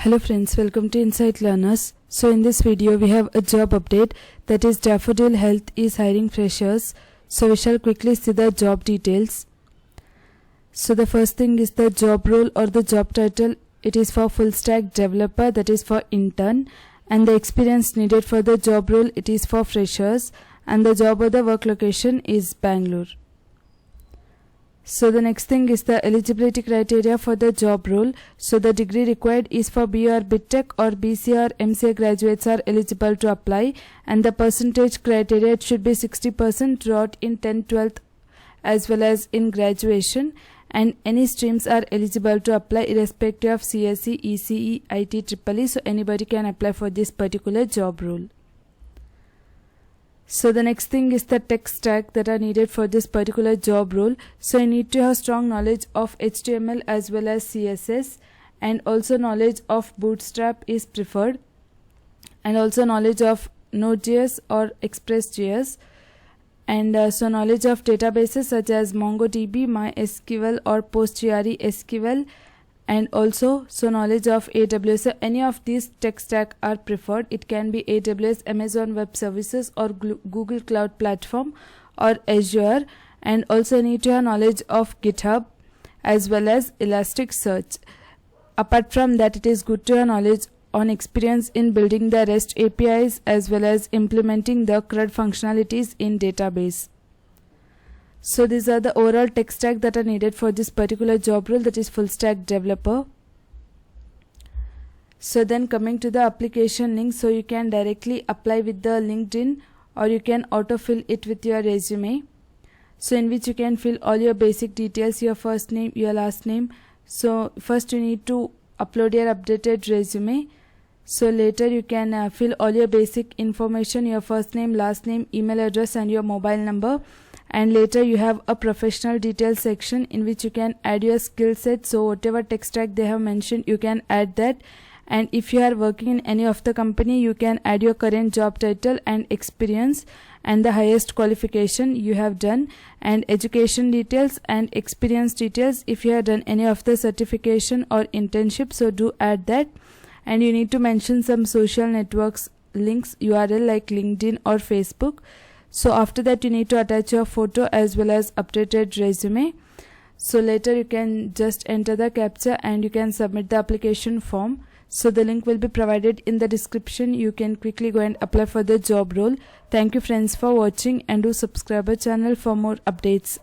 Hello friends, welcome to Insight Learners. So in this video we have a job update, that is Daffodil Health is hiring freshers. So we shall quickly see the job details. So the first thing is the job role or the job title. It is for full stack developer, that is for intern, and the experience needed for the job role, it is for freshers, and the job or the work location is Bangalore. So the next thing is the eligibility criteria for the job role. So the degree required is for BA or BTech or BC or MCA graduates are eligible to apply, and the percentage criteria, it should be 60% throughout in 10th, 12th as well as in graduation, and any streams are eligible to apply irrespective of CSE, ECE, IT, EEE. So anybody can apply for this particular job role. So the next thing is the tech stack that are needed for this particular job role. So you need to have strong knowledge of HTML as well as CSS, and also knowledge of Bootstrap is preferred, and also knowledge of Node.js or Express.js, and so knowledge of databases such as MongoDB, MySQL or PostgreSQL, and also knowledge of AWS. So any of these tech stack are preferred. It can be AWS, Amazon Web Services or Google Cloud Platform or Azure, and also need to have knowledge of GitHub as well as Elasticsearch. Apart from that, it is good to have knowledge on experience in building the REST APIs as well as implementing the CRUD functionalities in database. So these are the overall tech stack that are needed for this particular job role, that is full stack developer. So then coming to the application link, so you can directly apply with the LinkedIn or you can autofill it with your resume. So in which you can fill all your basic details, your first name, your last name. So first you need to upload your updated resume. So later you can fill all your basic information, your first name, last name, email address and your mobile number. And later you have a professional details section in which you can add your skill set. So whatever tech stack they have mentioned, you can add that. And if you are working in any of the company, you can add your current job title and experience and the highest qualification you have done, and education details and experience details. If you have done any of the certification or internship, so do add that. And you need to mention some social networks links URL like LinkedIn or Facebook. So after that you need to attach your photo as well as updated resume. So later you can just enter the CAPTCHA and you can submit the application form. So the link will be provided in the description. You can quickly go and apply for the job role. Thank you friends for watching, and do subscribe our channel for more updates.